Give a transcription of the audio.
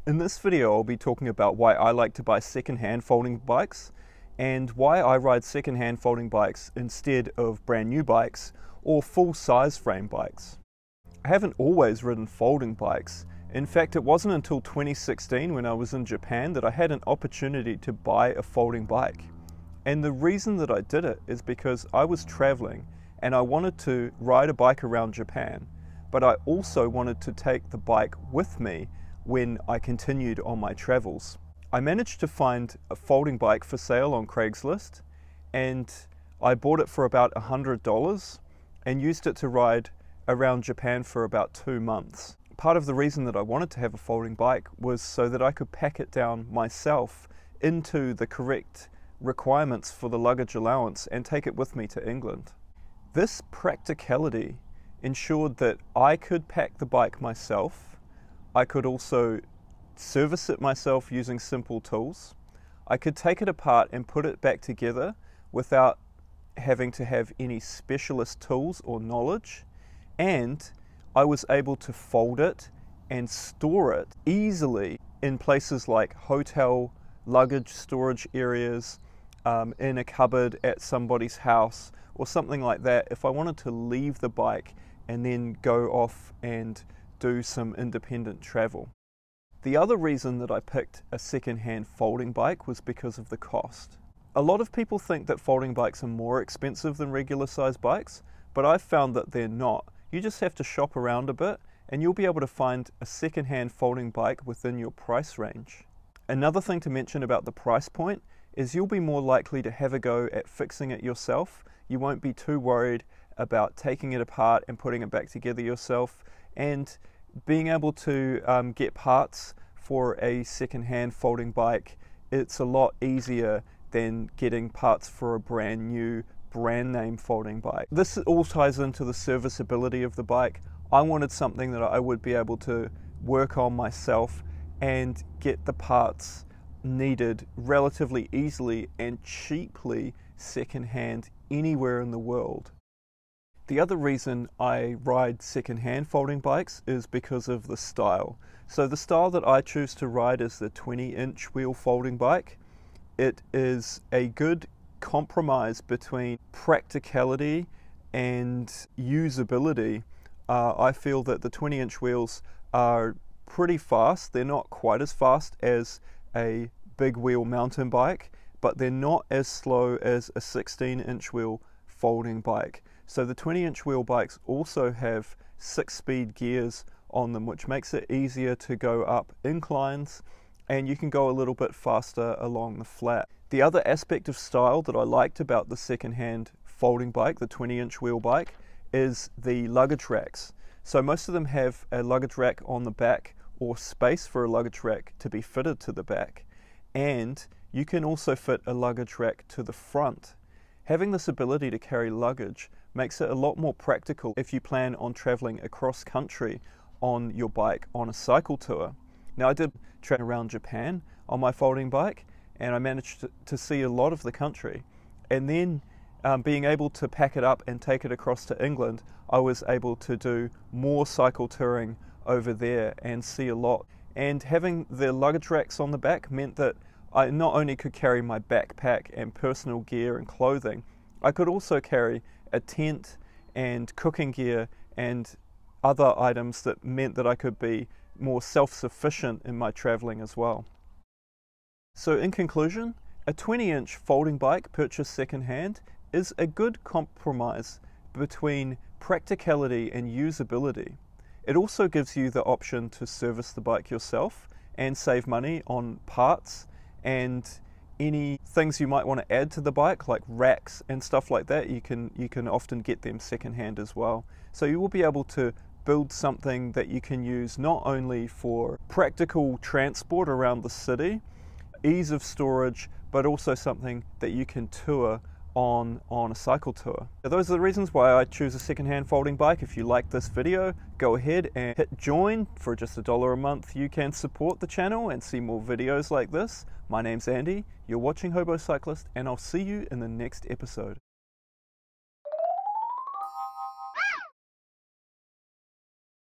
In this video, I'll be talking about why I like to buy secondhand folding bikes and why I ride secondhand folding bikes instead of brand new bikes or full-size frame bikes. I haven't always ridden folding bikes. In fact, it wasn't until 2016 when I was in Japan that I had an opportunity to buy a folding bike. And the reason that I did it is because I was traveling and I wanted to ride a bike around Japan, but I also wanted to take the bike with me when I continued on my travels. I managed to find a folding bike for sale on Craigslist, and I bought it for about $100 and used it to ride around Japan for about 2 months. Part of the reason that I wanted to have a folding bike was so that I could pack it down myself into the correct requirements for the luggage allowance and take it with me to England. This practicality ensured that I could pack the bike myself. I could also service it myself using simple tools. I could take it apart and put it back together without having to have any specialist tools or knowledge. And I was able to fold it and store it easily in places like hotel luggage storage areas, in a cupboard at somebody's house or something like that if I wanted to leave the bike and then go off and do some independent travel. The other reason that I picked a second-hand folding bike was because of the cost. A lot of people think that folding bikes are more expensive than regular size bikes, but I've found that they're not. You just have to shop around a bit and you'll be able to find a second-hand folding bike within your price range. Another thing to mention about the price point is you'll be more likely to have a go at fixing it yourself. You won't be too worried about taking it apart and putting it back together yourself, and being able to get parts for a second-hand folding bike, it's a lot easier than getting parts for a brand new brand name folding bike. This all ties into the serviceability of the bike. I wanted something that I would be able to work on myself and get the parts needed relatively easily and cheaply secondhand anywhere in the world. The other reason I ride second-hand folding bikes is because of the style. So the style that I choose to ride is the 20-inch wheel folding bike. It is a good compromise between practicality and usability. I feel that the 20-inch wheels are pretty fast. They're not quite as fast as a big wheel mountain bike, but they're not as slow as a 16-inch wheel folding bike. So the 20-inch wheel bikes also have 6-speed gears on them, which makes it easier to go up inclines, and you can go a little bit faster along the flat. The other aspect of style that I liked about the second-hand folding bike, the 20-inch wheel bike, is the luggage racks. So most of them have a luggage rack on the back or space for a luggage rack to be fitted to the back. And you can also fit a luggage rack to the front. Having this ability to carry luggage makes it a lot more practical if you plan on traveling across country on your bike on a cycle tour. Now, I did travel around Japan on my folding bike and I managed to see a lot of the country. And then being able to pack it up and take it across to England, I was able to do more cycle touring over there and see a lot. And having the luggage racks on the back meant that I not only could carry my backpack and personal gear and clothing, I could also carry a tent and cooking gear and other items that meant that I could be more self-sufficient in my traveling as well. So in conclusion, a 20-inch folding bike purchased secondhand is a good compromise between practicality and usability. It also gives you the option to service the bike yourself and save money on parts and any things you might want to add to the bike, like racks and stuff like that. You can often get them secondhand as well. So you will be able to build something that you can use not only for practical transport around the city, ease of storage, but also something that you can tour on a cycle tour. So those are the reasons why I choose a secondhand folding bike. If you like this video, go ahead and hit join. For just $1 a month, you can support the channel and see more videos like this. My name's Andy, you're watching Hobocyclist, and I'll see you in the next episode.